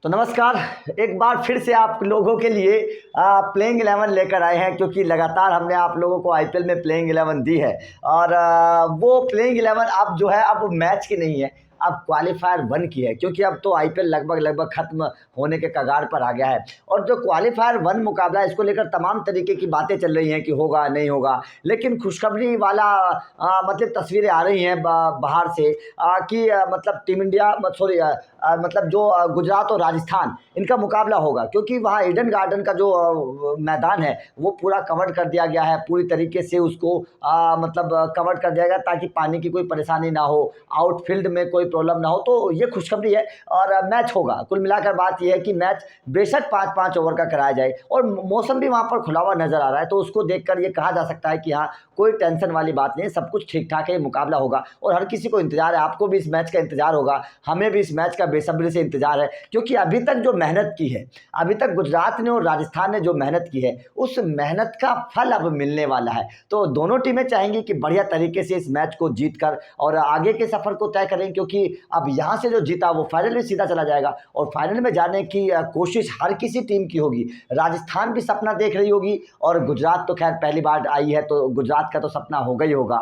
तो नमस्कार। एक बार फिर से आप लोगों के लिए प्लेइंग 11 लेकर आए हैं, क्योंकि लगातार हमने आप लोगों को आईपीएल में प्लेइंग 11 दी है। और वो प्लेइंग 11 अब जो है अब मैच की नहीं है, अब क्वालीफायर 1 की है, क्योंकि अब तो आईपीएल लगभग खत्म होने के कगार पर आ गया है। और जो क्वालीफायर 1 मुकाबला है, इसको लेकर तमाम तरीके की बातें चल रही हैं कि होगा नहीं होगा, लेकिन खुशखबरी वाला मतलब तस्वीरें आ रही हैं बाहर से कि मतलब टीम इंडिया सॉरी मतलब जो गुजरात और राजस्थान इनका मुकाबला होगा, क्योंकि वहाँ ईडन गार्डन का जो मैदान है वो पूरा कवर कर दिया गया है, पूरी तरीके से उसको मतलब कवर कर दिया गया ताकि पानी की कोई परेशानी ना हो, आउटफील्ड में कोई प्रॉब्लम ना हो। तो ये खुशखबरी है और मैच होगा। कुल मिलाकर बात यह है कि मैच बेशक 5-5 ओवर का कराया जाए और मौसम भी वहाँ पर खुला हुआ नजर आ रहा है, तो उसको देखकर ये कहा जा सकता है कि हाँ, कोई टेंशन वाली बात नहीं, सब कुछ ठीक ठाक है, मुकाबला होगा। और हर किसी को इंतजार है, आपको भी इस मैच का इंतजार होगा, हमें भी इस मैच का बेसब्री से इंतजार है, क्योंकि अभी तक जो मेहनत की है, अभी तक गुजरात ने और राजस्थान ने जो मेहनत की है, उस मेहनत का फल अब मिलने वाला है। तो दोनों टीमें चाहेंगी कि बढ़िया तरीके से इस मैच को जीतकर और आगे के सफर को तय करें, क्योंकि अब यहाँ से जो जीता वो फाइनल में सीधा चला जाएगा और फाइनल में जाने की कोशिश हर किसी टीम की होगी। राजस्थान भी सपना देख रही होगी और गुजरात तो खैर पहली बार आई है, तो गुजरात का तो सपना होगा ही होगा।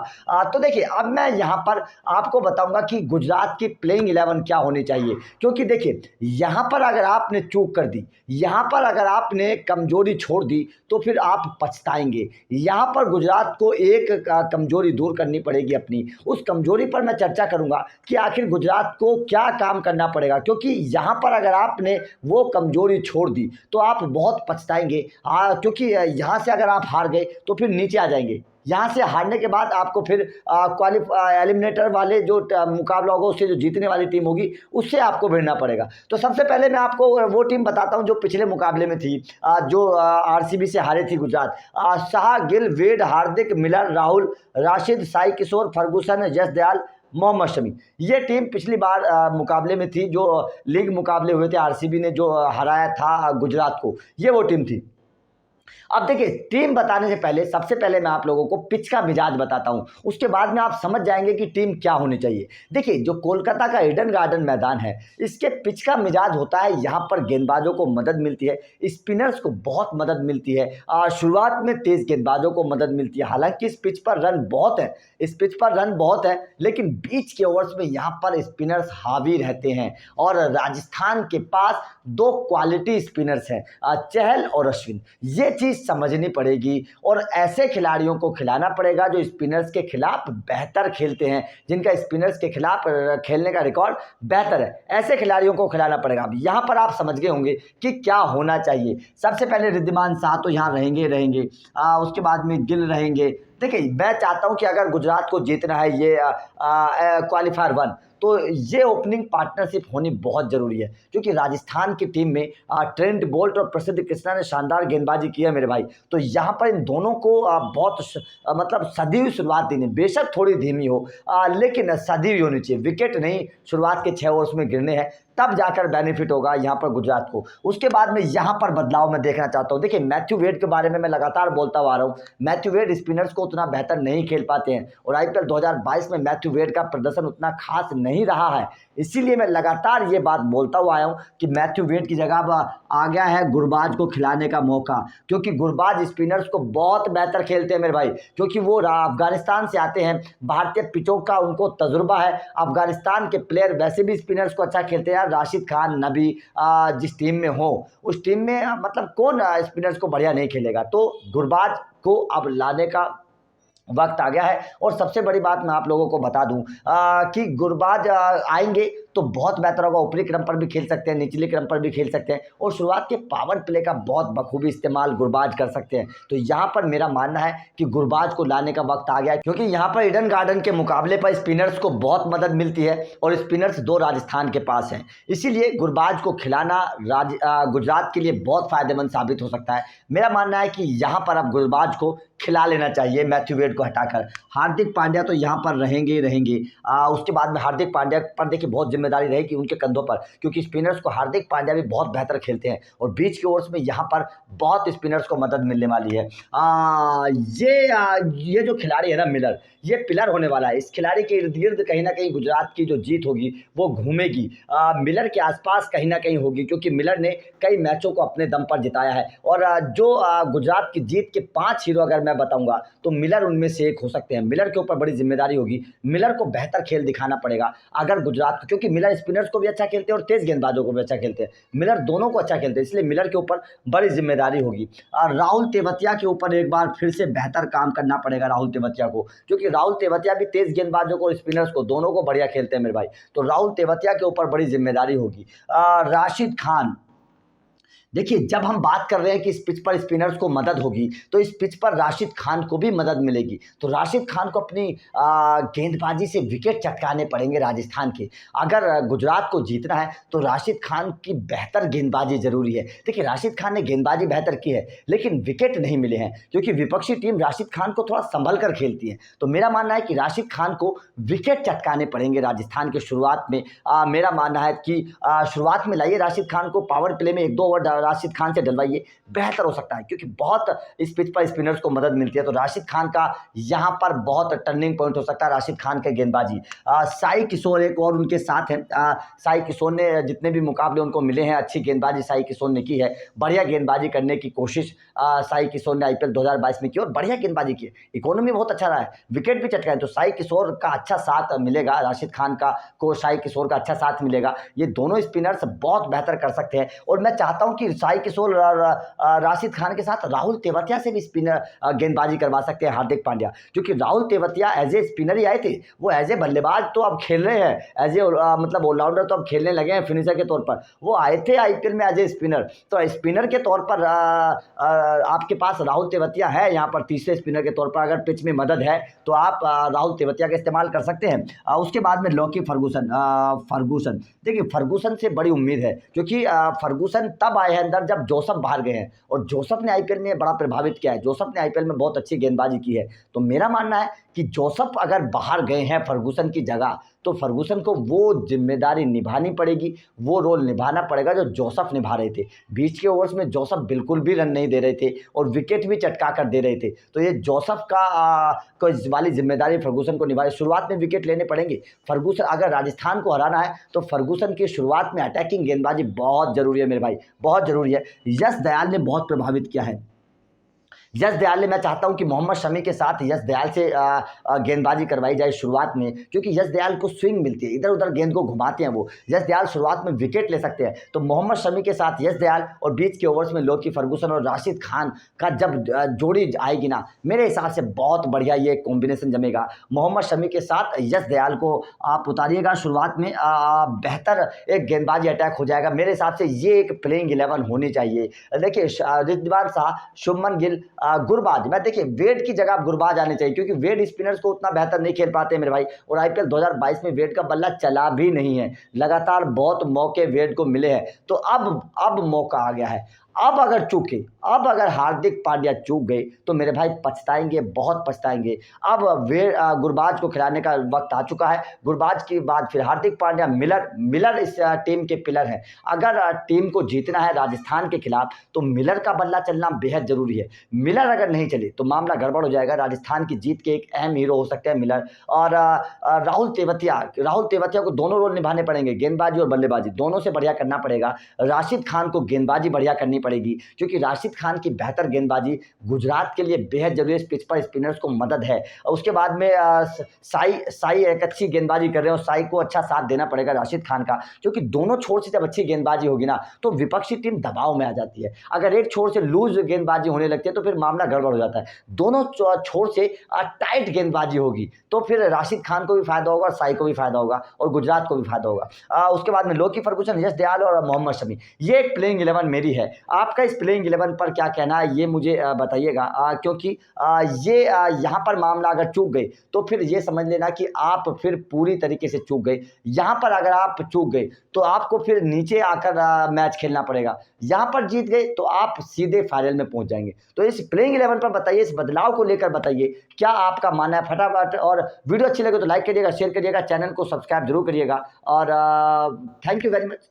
तो देखिए, अब मैं यहाँ पर आपको बताऊंगा कि गुजरात की प्लेइंग 11 क्या होनी चाहिए, क्योंकि देखिए, यहाँ पर अगर आपने चूक कर दी, यहाँ पर अगर आपने कमजोरी छोड़ दी, तो फिर आप पछताएंगे। यहाँ पर गुजरात को एक कमजोरी दूर करनी पड़ेगी अपनी। उस कमजोरी पर मैं चर्चा करूंगा कि आखिर गुजरात को क्या काम करना पड़ेगा, क्योंकि यहाँ पर अगर आपने वो कमजोरी छोड़ दी तो आप बहुत पछताएंगे। क्योंकि यहाँ से अगर आप हार गए तो फिर नीचे आ जाएंगे। यहाँ से हारने के बाद आपको फिर एलिमिनेटर वाले जो मुकाबला होगा, उससे जो जीतने वाली टीम होगी उससे आपको भिड़ना पड़ेगा। तो सबसे पहले मैं आपको वो टीम बताता हूँ जो पिछले मुकाबले में थी, जो आरसीबी से हारे थी गुजरात। शाह, गिल, वेड, हार्दिक, मिलर, राहुल, राशिद, साई किशोर, फर्गूसन, यश दयाल, मोहम्मद शमी। ये टीम पिछली बार मुकाबले में थी, जो लीग मुकाबले हुए थे, आरसीबी ने जो हराया था गुजरात को, ये वो टीम थी। अब देखिए, टीम बताने से पहले सबसे पहले मैं आप लोगों को पिच का मिजाज बताता हूं, उसके बाद में आप समझ जाएंगे कि टीम क्या होनी चाहिए। देखिए, जो कोलकाता का ईडन गार्डन मैदान है, इसके पिच का मिजाज होता है, यहाँ पर गेंदबाजों को मदद मिलती है, स्पिनर्स को बहुत मदद मिलती है, शुरुआत में तेज गेंदबाजों को मदद मिलती है। हालांकि इस पिच पर रन बहुत है, इस पिच पर रन बहुत है, लेकिन बीच के ओवर्स में यहाँ पर स्पिनर्स हावी रहते हैं और राजस्थान के पास दो क्वालिटी स्पिनर्स हैं, चहल और अश्विन। ये चीज समझनी पड़ेगी और ऐसे खिलाड़ियों को खिलाना पड़ेगा जो स्पिनर्स के खिलाफ बेहतर खेलते हैं, जिनका स्पिनर्स के खिलाफ खेलने का रिकॉर्ड बेहतर है, ऐसे खिलाड़ियों को खिलाना पड़ेगा। अब यहाँ पर आप समझ गए होंगे कि क्या होना चाहिए। सबसे पहले रिद्धिमान शाह तो यहाँ रहेंगे, उसके बाद में गिल रहेंगे। देखिए, मैं चाहता हूं कि अगर गुजरात को जीतना है ये क्वालीफायर 1, तो ये ओपनिंग पार्टनरशिप होनी बहुत जरूरी है, क्योंकि राजस्थान की टीम में ट्रेंट बोल्ट और प्रसिद्ध कृष्णा ने शानदार गेंदबाजी की है मेरे भाई। तो यहाँ पर इन दोनों को बहुत मतलब सदी हुई शुरुआत देनी, बेशक थोड़ी धीमी हो, लेकिन सदी हुई होनी चाहिए। विकेट नहीं, शुरुआत के 6 ओवर्स में गिरने हैं, तब जाकर बेनिफिट होगा यहाँ पर गुजरात को। उसके बाद में यहाँ पर बदलाव मैं देखना चाहता हूँ। देखिए, मैथ्यू वेड के बारे में मैं लगातार बोलता हुआ आ रहा हूँ, मैथ्यू वेड स्पिनर्स को उतना बेहतर नहीं खेल पाते हैं और आईपीएल 2022 में मैथ्यू वेड का प्रदर्शन उतना खास नहीं रहा है। इसीलिए मैं लगातार ये बात बोलता हुआ आया हूँ कि मैथ्यू वेड की जगह अब आ गया है गुरबाज को खिलाने का मौका, क्योंकि गुरबाज स्पिनर्स को बहुत बेहतर खेलते हैं मेरे भाई, क्योंकि वो अफगानिस्तान से आते हैं, भारतीय पिचों का उनको तजुर्बा है। अफगानिस्तान के प्लेयर वैसे भी स्पिनर्स को अच्छा खेलते हैं। राशिद खान, नबी जिस टीम में हो, उस टीम में मतलब कौन स्पिनर्स को बढ़िया नहीं खेलेगा। तो गुरबाज को अब लाने का वक्त आ गया है। और सबसे बड़ी बात मैं आप लोगों को बता दूं कि गुरबाज आएंगे तो बहुत बेहतर होगा। ऊपरी क्रम पर भी खेल सकते हैं, निचले क्रम पर भी खेल सकते हैं और शुरुआत के पावर प्ले का बहुत बखूबी इस्तेमाल गुरबाज कर सकते हैं। तो यहाँ पर मेरा मानना है कि गुरबाज को लाने का वक्त आ गया है, क्योंकि यहाँ पर ईडन गार्डन के मुकाबले पर स्पिनर्स को बहुत मदद मिलती है और स्पिनर्स 2 राजस्थान के पास हैं। इसीलिए गुरबाज को खिलाना गुजरात के लिए बहुत फायदेमंद साबित हो सकता है। मेरा मानना है कि यहाँ पर अब गुरबाज को खिला लेना चाहिए मैथ्यू वेड को हटाकर। हार्दिक पांड्या तो यहाँ पर रहेंगे। उसके बाद में हार्दिक पांड्या पर देखिए बहुत जिम्मेदारी रहेगी उनके कंधों पर, क्योंकि स्पिनर्स को हार्दिक पांड्या भी बहुत बेहतर खेलते हैं और बीच के ओवर्स में यहाँ पर बहुत स्पिनर्स को मदद मिलने वाली है। ये जो खिलाड़ी है ना मिलर, ये पिलर होने वाला है। इस खिलाड़ी के इर्द गिर्द कहीं ना कहीं गुजरात की जो जीत होगी वो घूमेगी, मिलर के आसपास कहीं ना कहीं होगी, क्योंकि मिलर ने कई मैचों को अपने दम पर जिताया है। और जो गुजरात की जीत के 5 हीरो अगर मैं बताऊंगा तो मिलर उनमें से एक हो सकते हैं। मिलर के ऊपर बड़ी जिम्मेदारी होगी, मिलर को बेहतर खेल दिखाना पड़ेगा अगर गुजरात को, क्योंकि मिलर स्पिनर्स को भी अच्छा खेलते हैं और तेज गेंदबाजों को भी अच्छा खेलते हैं। मिलर दोनों को अच्छा खेलते हैं, इसलिए मिलर के ऊपर बड़ी जिम्मेदारी होगी। और राहुल तेवतिया के ऊपर एक बार फिर से बेहतर काम करना पड़ेगा राहुल तेवतिया को, क्योंकि राहुल तेवतिया भी तेज गेंदबाजों को और स्पिनर्स को दोनों को बढ़िया खेलते हैं मेरे भाई। तो राहुल तेवतिया के ऊपर बड़ी जिम्मेदारी होगी। राशिद खान, देखिए जब हम बात कर रहे हैं कि इस पिच पर स्पिनर्स को मदद होगी, तो इस पिच पर राशिद खान को भी मदद मिलेगी। तो राशिद खान को अपनी गेंदबाजी से विकेट चटकाने पड़ेंगे राजस्थान के। अगर गुजरात को जीतना है तो राशिद खान की बेहतर गेंदबाजी जरूरी है। देखिए राशिद खान ने गेंदबाजी बेहतर की है, लेकिन विकेट नहीं मिले हैं, क्योंकि विपक्षी टीम राशिद खान को थोड़ा संभल कर खेलती है। तो मेरा मानना है कि राशिद खान को विकेट चटकाने पड़ेंगे राजस्थान के शुरुआत में। मेरा मानना है कि शुरुआत में लाइए राशिद खान को, पावर प्ले में 1-2 ओवर राशिद खान से डलवाइए, बेहतर हो सकता है, क्योंकि बहुत इस पिच पर स्पिनर्स को मदद मिलती है। तो राशिद खान का यहां पर बहुत टर्निंग पॉइंट हो सकता है राशिद खान के गेंदबाजी। साई किशोर एक और उनके साथ हैं। साई किशोर ने जितने भी मुकाबले उनको मिले हैं, अच्छी गेंदबाजी साई किशोर ने की है, बढ़िया गेंदबाजी करने की कोशिश साई किशोर ने IPL 2022 में की और बढ़िया गेंदबाजी की है। इकोनॉमी बहुत अच्छा रहा है, विकेट भी चटका है। तो साई किशोर का अच्छा साथ मिलेगा, राशिद खान का को साई किशोर का अच्छा साथ मिलेगा। ये दोनों स्पिनर्स बहुत बेहतर कर सकते हैं। और मैं चाहता हूं कि साई किशोर राशिद खान के साथ राहुल तेवतिया से भी स्पिनर गेंदबाजी करवा सकते हैं हार्दिक पांड्या, क्योंकि Rahul Tewatia as a spinner ही आए थे, वो एज ए बल्लेबाज तो अब खेल रहे हैं, एज ए मतलब ऑलराउंडर तो अब खेलने लगे हैं फिनिशर के तौर पर। वो आए थे IPL में एज ए स्पिनर, तो स्पिनर के तौर पर आपके पास राहुल तेवतिया है यहाँ पर तीसरे स्पिनर के तौर पर। अगर पिच में मदद है तो आप राहुल तेवतिया का इस्तेमाल कर सकते हैं। उसके बाद में लॉकी फर्गूसन, देखिए फर्गूसन से बड़ी उम्मीद है, क्योंकि फर्गूसन तब आए हैं अंदर जब जोसफ बाहर गए हैं, और जोसफ ने IPL में बड़ा प्रभावित किया है, जोसफ ने IPL में बहुत अच्छी गेंदबाजी की है। तो मेरा मानना है कि जोसफ अगर बाहर गए हैं फर्गूसन की जगह, तो फर्गूसन को वो जिम्मेदारी निभानी पड़ेगी, वो रोल निभाना पड़ेगा जो जोसफ निभा रहे थे। बीच के ओवर्स में जोसफ बिल्कुल भी रन नहीं दे रहे थे और विकेट भी चटका कर दे रहे थे। तो ये जोसफ को वाली जिम्मेदारी फर्गूसन को निभानी। शुरुआत में विकेट लेने पड़ेंगे फर्गूसन, अगर राजस्थान को हराना है तो फर्गूसन की शुरुआत में अटैकिंग गेंदबाजी बहुत जरूरी है मेरे भाई, बहुत जरूरी है। यश दयाल ने बहुत प्रभावित किया है। यश दयाल ने, मैं चाहता हूं कि मोहम्मद शमी के साथ यश दयाल से गेंदबाजी करवाई जाए शुरुआत में, क्योंकि यश दयाल को स्विंग मिलती है, इधर उधर गेंद को घुमाते हैं वो। यश दयाल शुरुआत में विकेट ले सकते हैं। तो मोहम्मद शमी के साथ यश दयाल और बीच के ओवर्स में लॉकी फर्गूसन और राशिद खान का जब जोड़ी आएगी ना, मेरे हिसाब से बहुत बढ़िया ये कॉम्बिनेशन जमेगा। मोहम्मद शमी के साथ यश दयाल को आप उतारिएगा शुरुआत में, बेहतर एक गेंदबाजी अटैक हो जाएगा। मेरे हिसाब से ये एक प्लेइंग 11 होनी चाहिए। देखिए रिजवान शाह, शुभमन गिल, गुरबाज, मैं देखिए वेड की जगह गुरबाज आने चाहिए, क्योंकि वेड स्पिनर्स को उतना बेहतर नहीं खेल पाते मेरे भाई। और IPL 2022 में वेड का बल्ला चला भी नहीं है, लगातार बहुत मौके वेड को मिले हैं। तो अब मौका आ गया है। अब अगर चूके, अब अगर हार्दिक पांड्या चूक गए तो मेरे भाई पछताएंगे, बहुत पछताएंगे। अब गुरबाज को खिलाने का वक्त आ चुका है। गुरबाज के बाद फिर हार्दिक पांड्या, मिलर इस टीम के पिलर हैं। अगर टीम को जीतना है राजस्थान के खिलाफ तो मिलर का बल्ला चलना बेहद जरूरी है। मिलर अगर नहीं चले तो मामला गड़बड़ हो जाएगा। राजस्थान की जीत के एक अहम हीरो हो सकते हैं मिलर। और राहुल तेवतिया को दोनों रोल निभाने पड़ेंगे, गेंदबाजी और बल्लेबाजी दोनों से बढ़िया करना पड़ेगा। राशिद खान को गेंदबाजी बढ़िया करनी पड़ेगी, क्योंकि राशिद खान की बेहतर गेंदबाजी गुजरात के लिए बेहद जरूरी है। इस पिच पर स्पिनर्स को मदद है। और उसके बाद में साई एक अच्छी गेंदबाजी कर रहे हो, साई को अच्छा साथ देना पड़ेगा राशिद खान का, क्योंकि दोनों छोर से जब अच्छी गेंदबाजी होगी ना तो विपक्षी टीम दबाव में आ जाती है। अगर एक छोर से लूज गेंदबाजी होने लगती है तो फिर मामला गड़बड़ हो जाता है। दोनों छोर से टाइट गेंदबाजी होगी तो फिर राशिद खान को भी फायदा होगा, साई को भी फायदा होगा और गुजरात को भी फायदा होगा। उसके बाद में लॉकी फर्गूसन, यश दयाल और मोहम्मद शमी, ये एक प्लेइंग 11 मेरी है। आपका इस प्लेइंग 11 पर क्या कहना है ये मुझे बताइएगा, क्योंकि ये यहाँ पर मामला अगर चूक गए तो फिर ये समझ लेना कि आप फिर पूरी तरीके से चूक गए। यहाँ पर अगर आप चूक गए तो आपको फिर नीचे आकर मैच खेलना पड़ेगा। यहाँ पर जीत गए तो आप सीधे फाइनल में पहुंच जाएंगे। तो इस प्लेइंग 11 पर बताइए, इस बदलाव को लेकर बताइए क्या आपका मानना है फटाफट। और वीडियो अच्छी लगे तो लाइक करिएगा, शेयर करिएगा, चैनल को सब्सक्राइब जरूर करिएगा। और थैंक यू वेरी मच।